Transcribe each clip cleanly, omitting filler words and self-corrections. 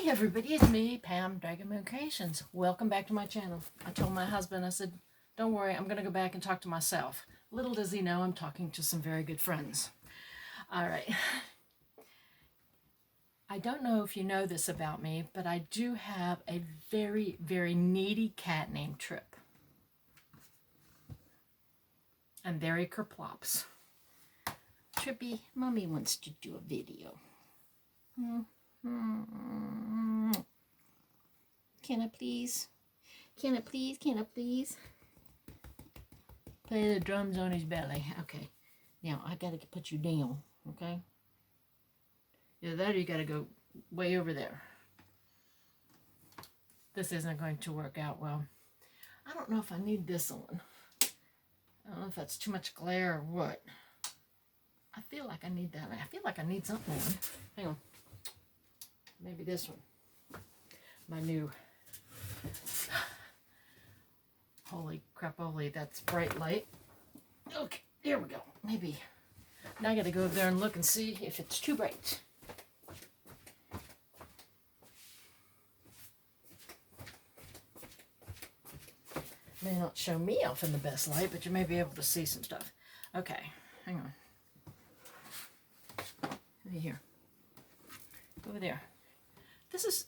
Hi everybody, it's me, Pam, Dragon Moon Creations. Welcome back to my channel. I told my husband, I said, don't worry, I'm going to go back and talk to myself. Little does he know I'm talking to some very good friends. All right. I don't know if you know this about me, but I do have a very, very needy cat named Trip. And there he kerplops. Trippy, Mommy wants to do a video. Can I please? Can I please? Can I please? Play the drums on his belly. Okay. Now, I got to put you down, okay? Either that or you got to go way over there. This isn't going to work out well. I don't know if I need this on. I don't know if that's too much glare or what. I feel like I need that. I feel like I need something on. Hang on. Maybe this one. My new... Holy crap-oly, that's bright light. Okay, there we go. Maybe. Now I got to go over there and look and see if it's too bright. May not show me off in the best light, but you may be able to see some stuff. Okay, hang on. Over here. Over there. This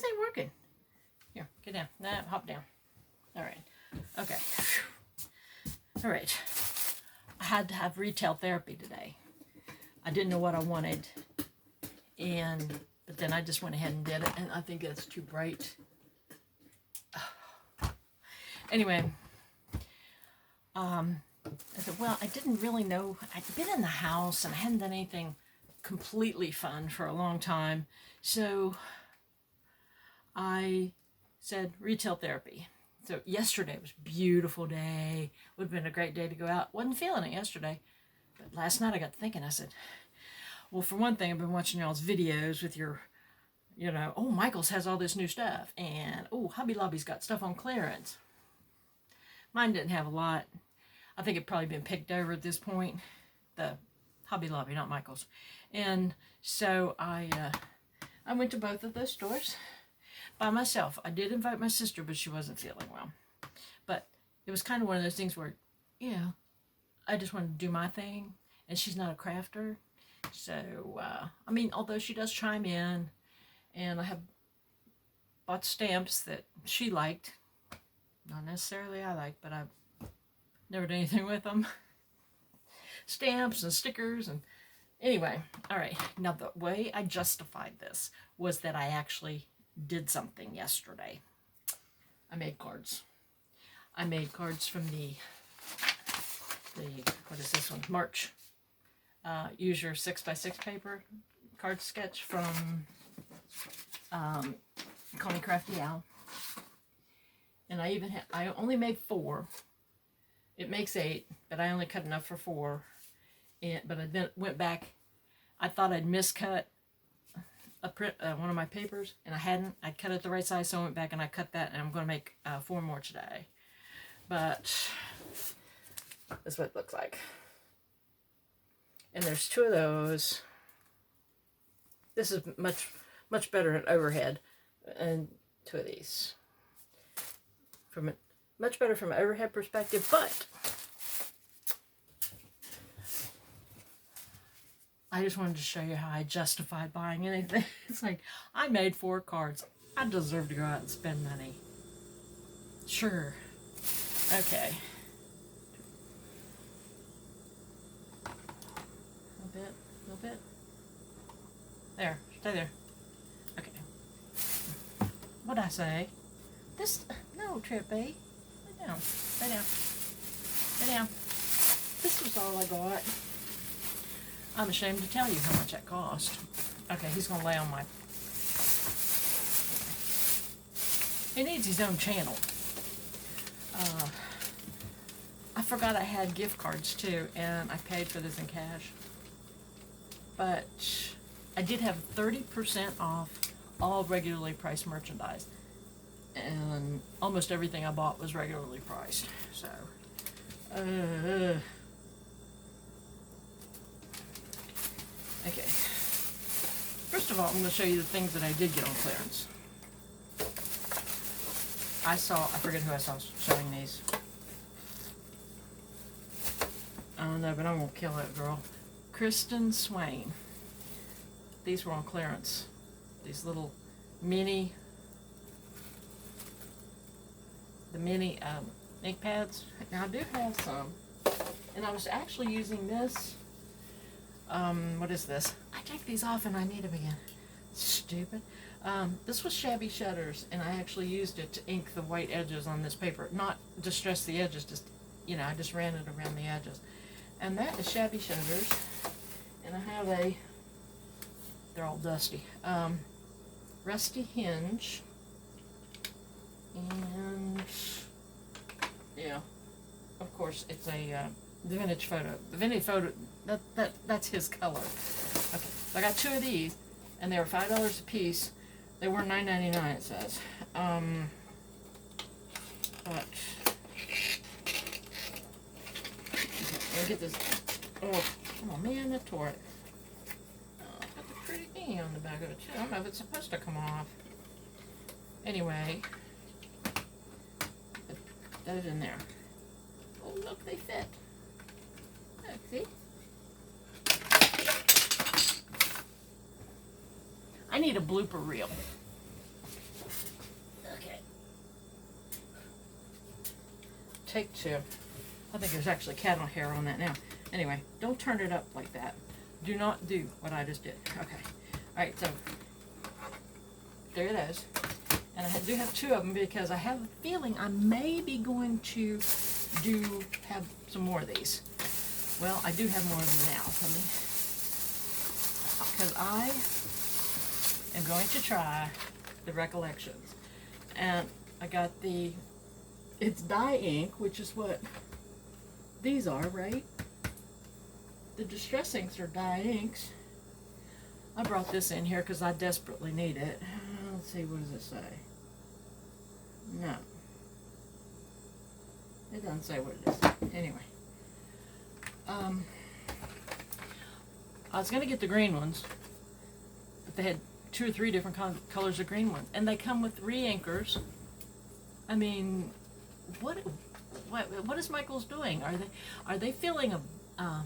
ain't working. Here, get down. Nah, hop down. All right. Okay. All right. I had to have retail therapy today. I didn't know what I wanted, but then I just went ahead and did it, and I think it's too bright. Anyway, I said, well, I didn't really know. I'd been in the house, and I hadn't done anything completely fun for a long time, so I said retail therapy. So yesterday was a beautiful day. Would have been a great day to go out. Wasn't feeling it yesterday. But last night I got thinking, I said, well, for one thing, I've been watching y'all's videos with your, oh, Michael's has all this new stuff. And, oh, Hobby Lobby's got stuff on clearance. Mine didn't have a lot. I think it'd probably been picked over at this point. The Hobby Lobby, not Michael's. And so I went to both of those stores by myself. I did invite my sister, but she wasn't feeling well. But it was kind of one of those things where, I just wanted to do my thing, and she's not a crafter. So, although she does chime in, and I have bought stamps that she liked. Not necessarily I like, but I've never done anything with them. Stamps and stickers, and anyway, all right. Now, the way I justified this was that I actually did something yesterday. I made cards. I made cards from the what is this one? March. Use your 6x6 paper card sketch from Call Me Crafty Al. And I only made 4. It makes 8, but I only cut enough for 4. But I then went back. I thought I'd miscut one of my papers, and I hadn't. I cut it the right size, so I went back and I cut that, and I'm going to make 4 more today. But that's what it looks like. And there's 2 of those. This is much better in overhead, and 2 of these. Much better from an overhead perspective, but I just wanted to show you how I justified buying anything. It's like, I made 4 cards. I deserve to go out and spend money. Sure. Okay. A little bit. There, stay there. Okay. What'd I say? No, Trippy. Lay down. Lay down. Lay down. This was all I got. I'm ashamed to tell you how much that cost. Okay, he's going to lay on my... He needs his own channel. I forgot I had gift cards too, and I paid for this in cash. But I did have 30% off all regularly priced merchandise. And almost everything I bought was regularly priced. So, okay. first of all, I'm going to show you the things that I did get on clearance. I forget who I saw showing these. I don't know, but I'm going to kill that girl. Kristen Swain. These were on clearance. These little mini ink pads. Now I do have some, and I was actually using this. What is this? I take these off and I need them again. Stupid. This was Shabby Shutters, and I actually used it to ink the white edges on this paper. Not distress the edges, just, you know, I just ran it around the edges. And that is Shabby Shutters, and I have they're all dusty, Rusty Hinge, and yeah, of course it's a the Vintage Photo. The Vintage Photo, that's his color. Okay, so I got two of these, and they were $5 a piece. They were $9.99, it says. But let me get this. Oh man, that tore it. Oh, it's got the pretty thingy on the back of it too. I don't know if it's supposed to come off. Anyway, put those in there. Oh look, they fit. Look, see? I need a blooper reel. Okay. Take two. I think there's actually cattle hair on that now. Anyway, don't turn it up like that. Do not do what I just did. Okay. Alright, so there it is. And I do have two of them because I have a feeling I may be going to have some more of these. Well, I do have more of them now. Because I am going to try the Recollections. And I got it's dye ink, which is what these are, right? The Distress inks are dye inks. I brought this in here because I desperately need it. Let's see, what does it say? No. It doesn't say what it is. Anyway. I was going to get the green ones, but they had 2 or 3 different colors of green ones. And they come with re-inkers. I mean, what is Michaels doing? Are they filling a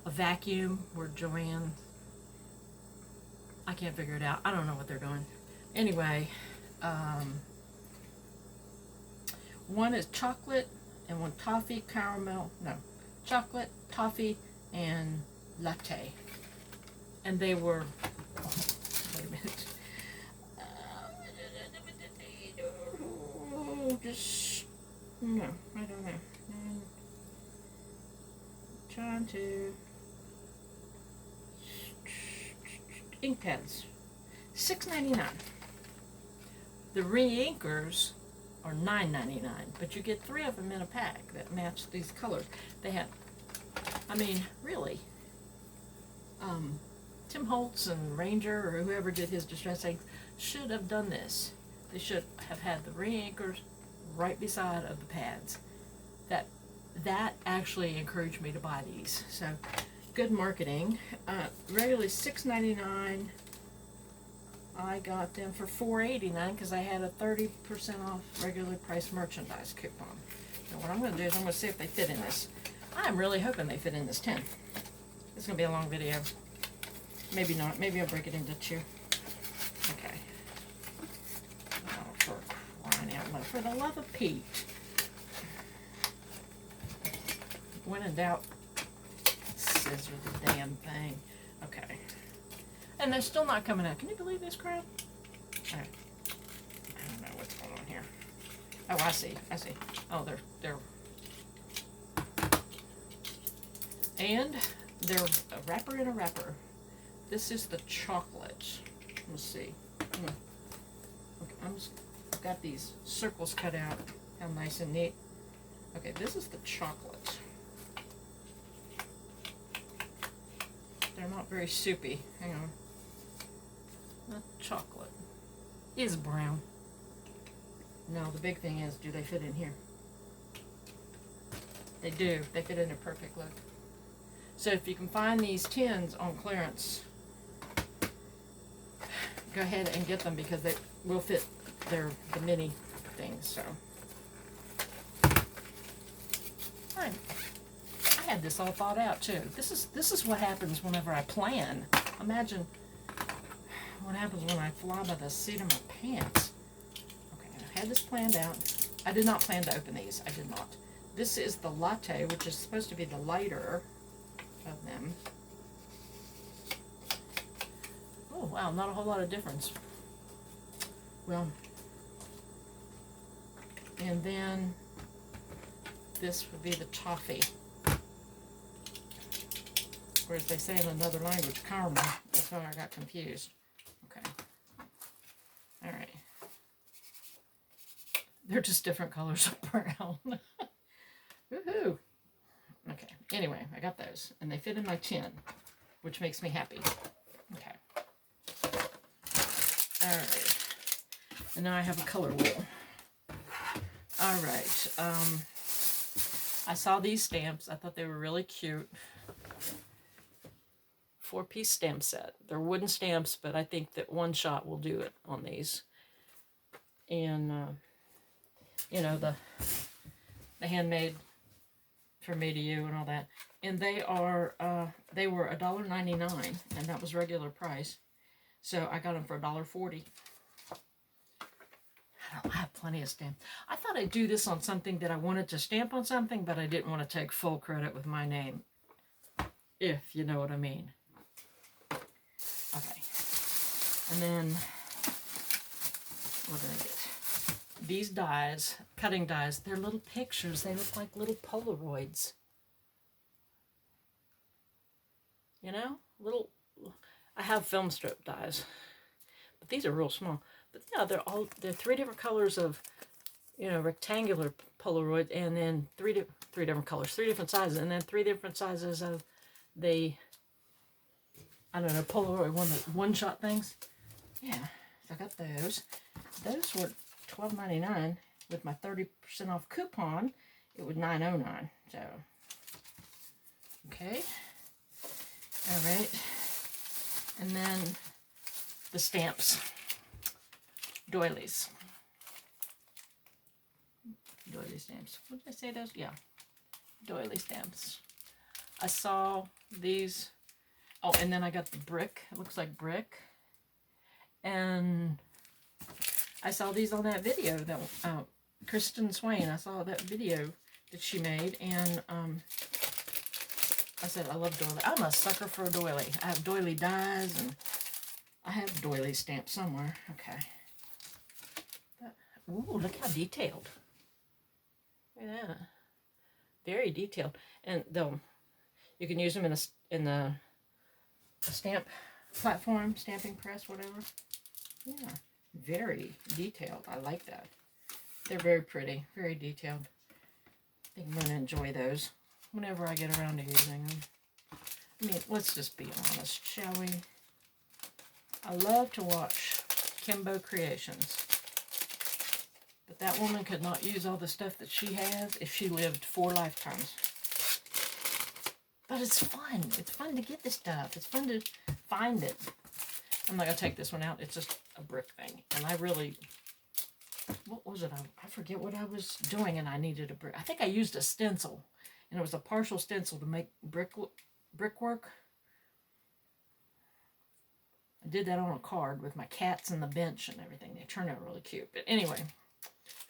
vacuum where Joanne? I can't figure it out. I don't know what they're doing. Anyway, one is chocolate and one toffee caramel. No, chocolate, toffee, and latte. And they were. Wait a minute. No, I don't know. Trying to ink pens, $6.99. The re-inkers are $9.99, but you get 3 of them in a pack that match these colors. They have, I mean, really. Tim Holtz and Ranger or whoever did his Distress inks should have done this. They should have had the re-inkers right beside of the pads. That actually encouraged me to buy these. So good marketing. Regularly $6.99. I got them for $4.89 because I had a 30% off regular price merchandise coupon. So what I'm going to do is I'm going to see if they fit in this. I'm really hoping they fit in this tin. It's going to be a long video. Maybe not. Maybe I'll break it into 2. Okay. Oh, for crying out loud. For the love of Pete. When in doubt, scissor the damn thing. Okay. And they're still not coming out. Can you believe this crap? Alright. I don't know what's going on here. Oh, I see. I see. Oh, they're and they're a wrapper in a wrapper. This is the chocolate. Let's see. Okay, I've got these circles cut out. How nice and neat. Okay, this is the chocolate. They're not very soupy. Hang on. The chocolate is brown. No, the big thing is, do they fit in here? They do. They fit in a perfect look. So if you can find these tins on clearance, go ahead and get them because they will fit the mini things. So I had this all thought out too. This is what happens whenever I plan. Imagine what happens when I fly by the seat of my pants. Okay, I had this planned out. I did not plan to open these. I did not. This is the latte, which is supposed to be the lighter of them. Oh, wow, not a whole lot of difference. Well, and then this would be the toffee. Or as they say in another language, caramel. That's how I got confused. Okay. All right. They're just different colors of brown. Woohoo! Okay, anyway, I got those, and they fit in my chin, which makes me happy. Okay. All right. And now I have a color wheel. All right. I saw these stamps. I thought they were really cute. 4-piece stamp set. They're wooden stamps, but I think that one shot will do it on these. And, you know, the handmade from me to you and all that. And they are, they were $1.99, and that was regular price. So I got them for $1.40. I have plenty of stamps. I thought I'd do this on something that I wanted to stamp on something, but I didn't want to take full credit with my name, if you know what I mean. Okay. And then, what did I get? These dies, cutting dies, they're little pictures. They look like little Polaroids. You know? Little, I have film strip dies, but these are real small. But yeah, they're 3 different colors of, you know, rectangular Polaroid, and then three different colors, 3 different sizes, and then 3 different sizes of the, I don't know, Polaroid one-shot things. Yeah, so I got those. Those were $12.99 with my 30% off coupon. It was $9.09. So, okay, all right, and then the stamps. Doilies. Doily stamps. What did I say those? Yeah. Doily stamps. I saw these. Oh, and then I got the brick. It looks like brick. And I saw these on that video that Kristen Swain. I saw that video that she made, and I said I love doily. I'm a sucker for a doily. I have doily dies, and I have doily stamps somewhere. Okay. Ooh, look how detailed. Look at that. Very detailed. And though you can use them in the stamp platform, stamping press, whatever. Yeah, very detailed. I like that. They're very pretty, very detailed. I think I'm going to enjoy those whenever I get around to using them. I mean, let's just be honest, shall we? I love to watch Kimbo Creations. But that woman could not use all the stuff that she has if she lived 4 lifetimes. But it's fun. It's fun to get this stuff. It's fun to find it. I'm not going to take this one out. It's just a brick thing. And I really... What was it? I forget what I was doing, and I needed a brick. I think I used a stencil. And it was a partial stencil to make brickwork. I did that on a card with my cats and the bench and everything. They turned out really cute. But anyway...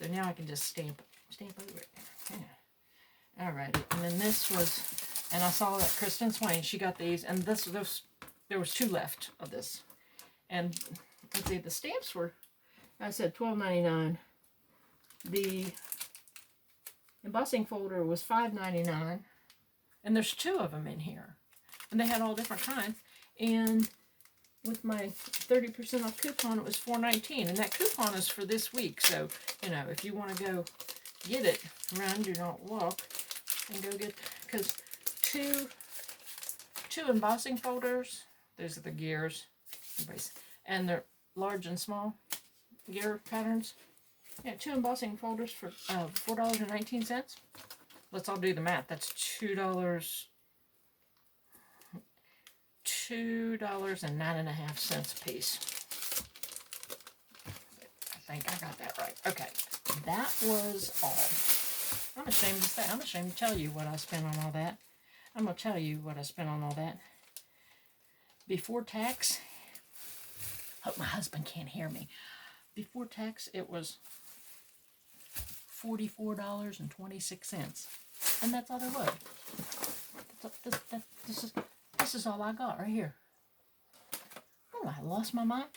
So now I can just stamp over it. Yeah. Alright, and then this was, and I saw that Kristen Swain, she got these, and there was 2 left of this. And let's see, the stamps were, I said $12.99. The embossing folder was $5.99. And there's 2 of them in here. And they had all different kinds. And with my 30% off coupon, it was $4.19, and that coupon is for this week. So, you know, if you want to go get it, run, do not walk, and go get, because two embossing folders. Those are the gears, and they're large and small gear patterns. Yeah, 2 embossing folders for $4.19. Let's all do the math. That's $2.09.5 a piece. think I got that right. Okay, that was all. I'm ashamed to say, I'm ashamed to tell you what I spent on all that. I'm going to tell you what I spent on all that. Before tax, hope my husband can't hear me. Before tax, it was $44.26. And that's all there was. This is all I got right here. Oh, I lost my mind.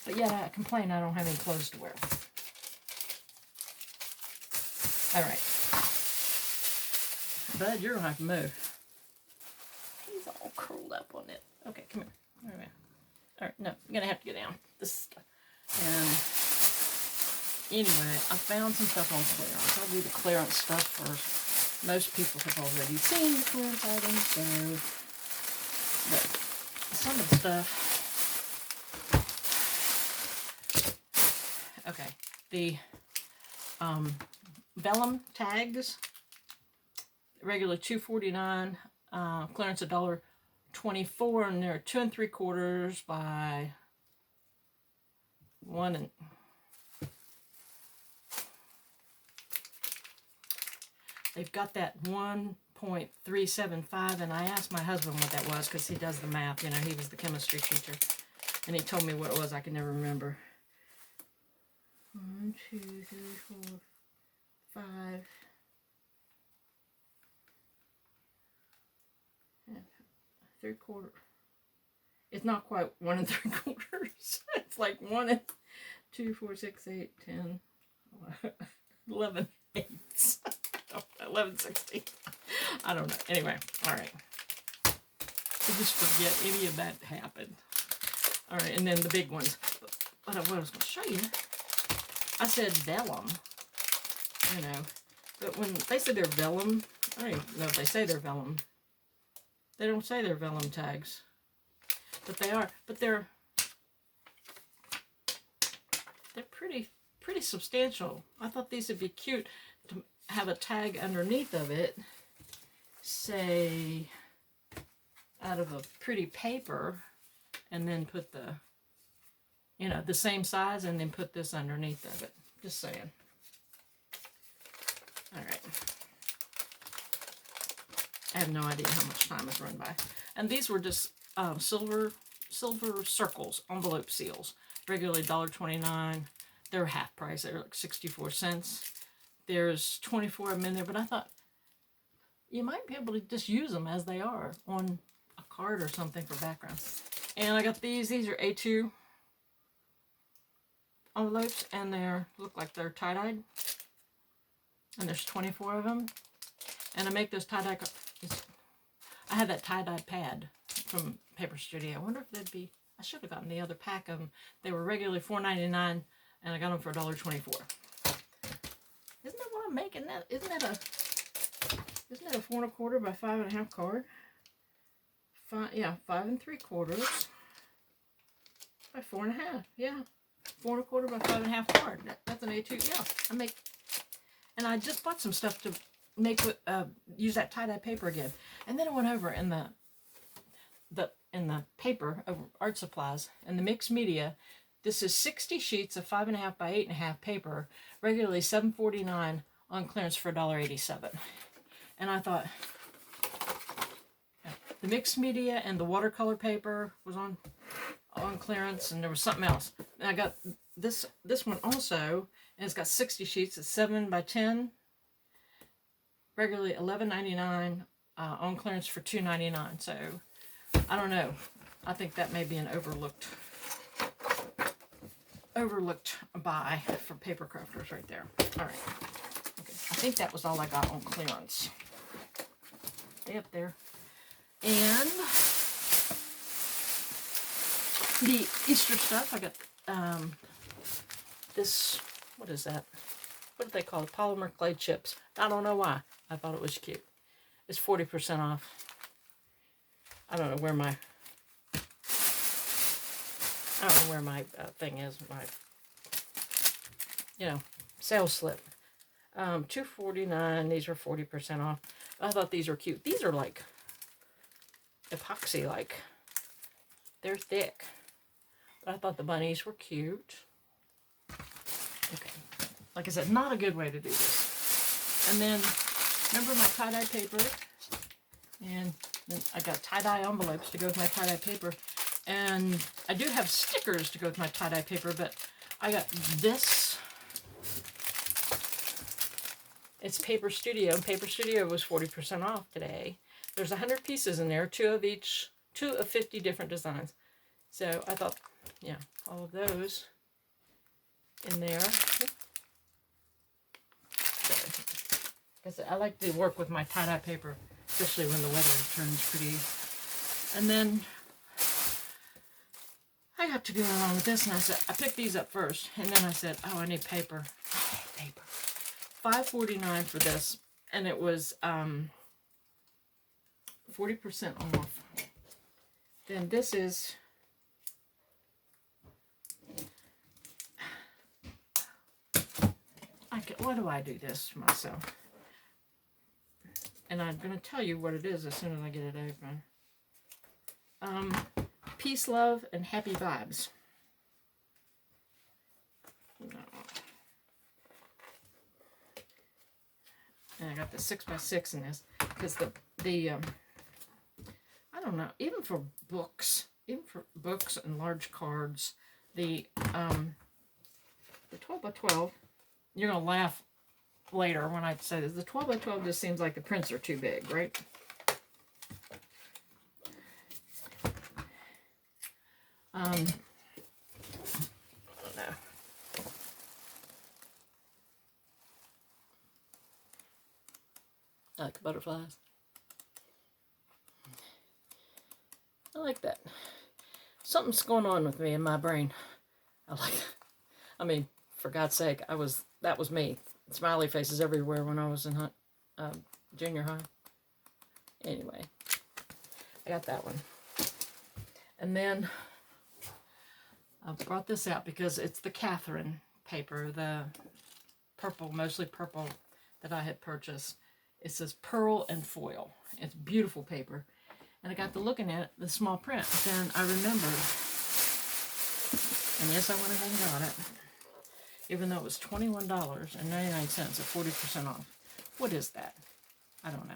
But yet I complain I don't have any clothes to wear. Alright. Bud, you're going to have to move. He's all curled up on it. Okay, come here. Wait a minute. Alright, no, you're going to have to get down. This stuff. And anyway, I found some stuff on clearance. I'll do the clearance stuff first. Most people have already seen the clearance items, so but some of the stuff. Okay, the vellum tags, regular $2.49, clearance $1.24, and they're 2 3/4 by 1 and. They've got that 1.375, and I asked my husband what that was because he does the math. You know, he was the chemistry teacher, and he told me what it was. I can never remember. 1, 2, 3, 4, 5. Yeah, 3/4. It's not quite 1 3/4. It's like 1 and 2, 4, 6, 8, 10, 11 eighths. 11/16. I don't know. Anyway, all right. I just forget any of that happened. All right, and then the big ones. What I was going to show you, I said vellum, you know, but when they say they're vellum, I don't even know if they say they're vellum. They don't say they're vellum tags, but they are. But they're pretty substantial. I thought these would be cute to have a tag underneath of it, say out of a pretty paper, and then put the, you know, the same size, and then put this underneath of it. Just saying. All right. I have no idea how much time has run by. And these were just silver circles, envelope seals, regularly $1.29. They're half price. They're like 64 cents. There's 24 of them in there, but I thought you might be able to just use them as they are on a card or something for background. And I got these. These are A2 envelopes, and they look like they're tie-dyed. And there's 24 of them. And I make those tie-dye. I had that tie-dye pad from Paper Studio. I wonder if they'd be. I should have gotten the other pack of them. They were regularly $4.99, and I got them for $1.24. Isn't that what I'm making? Isn't that a 4 1/4 by 5 1/2 card? 5 3/4 by 4 1/2. Yeah, 4 1/4 by 5 1/2 card. That's an A2. Yeah, and I just bought some stuff to make use that tie-dye paper again. And then I went over in the paper of art supplies and the mixed media. This is 60 sheets of 5 1/2 by 8 1/2 paper, regularly $7.49 on clearance for $1.87. And I thought the mixed media and the watercolor paper was on clearance, and there was something else. And I got this one also, and it's got 60 sheets. It's 7 by 10, regularly $11.99 on clearance for $2.99. So I don't know. I think that may be an overlooked buy for paper crafters right there. All right. Okay. I think that was all I got on clearance. Stay up there. And the Easter stuff, I got this, what is that? What do they call it? Polymer clay chips. I don't know why. I thought it was cute. It's 40% off. I don't know where my thing is, my, you know, sales slip. $2.49. These were 40% off. I thought these were cute. These are like epoxy, like they're thick. But I thought the bunnies were cute. like I said, not a good way to do this. And then, remember my tie-dye paper? And then I got tie-dye envelopes to go with my tie-dye paper. And I do have stickers to go with my tie-dye paper, but I got this. It's Paper Studio. Paper Studio was 40% off today. There's 100 pieces in there, 2 of 50 different designs. So I thought, yeah, all of those in there. Because I like to work with my tie-dye paper, especially when the weather turns pretty. And then I got to go along with this, and I said, I picked these up first, and then I said, oh, I need paper. I need paper. $5.49 for this, and it was 40% off. Then this is why do I do this to myself? And I'm going to tell you what it is as soon as I get it open. Peace, love, and happy vibes. No. And I got the 6x6 in this because the I don't know, even for books and large cards, the 12x12. You're gonna laugh later when I say this. The 12x12 just seems like the prints are too big, right? I don't know. I like butterflies. I like that. Something's going on with me in my brain. I mean, for God's sake, that was me. Smiley faces everywhere when I was in junior high. Anyway, I got that one. And then I brought this out because it's the Catherine paper, the purple, mostly purple that I had purchased. It says pearl and foil. It's beautiful paper. And I got to looking at it, the small print. Then I remembered, and yes, I went ahead and got it, even though it was $21.99 at 40% off. What is that? I don't know.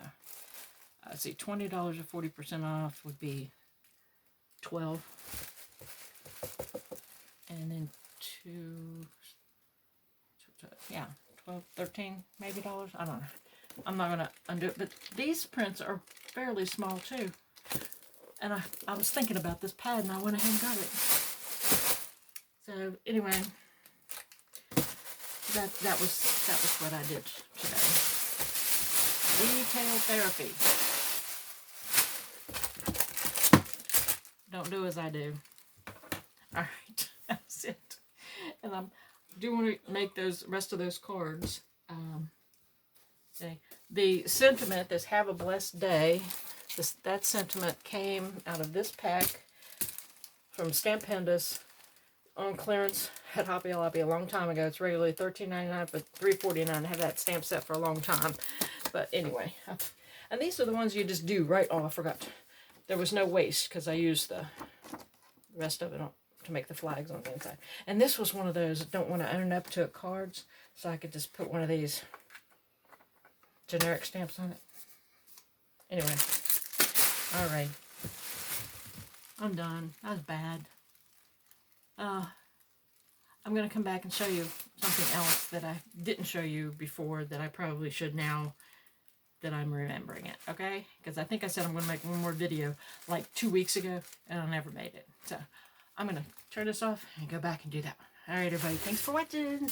Let's see, $20 at 40% off would be $12. And then yeah, 12, 13 maybe dollars. I don't know. I'm not going to undo it. But these prints are fairly small too. And I was thinking about this pad, and I went ahead and got it. So anyway, that was what I did today. Retail therapy. Don't do as I do. All right, that's it. And I do want to make those rest of those cards. The sentiment is "Have a blessed day." That sentiment came out of this pack from Stampendous on clearance at Hobby Lobby a long time ago. It's regularly $13.99, but $3.49. I had that stamp set for a long time. But anyway, and these are the ones you just do right. Oh, I forgot. There was no waste because I used the rest of it to make the flags on the inside. And this was one of those that don't want to own up to it cards, so I could just put one of these generic stamps on it. Anyway. Alright. I'm done. That was bad. I'm going to come back and show you something else that I didn't show you before that I probably should now that I'm remembering it, okay? Because I think I said I'm going to make one more video like 2 weeks ago, and I never made it. So, I'm going to turn this off and go back and do that one. Alright, everybody. Thanks for watching.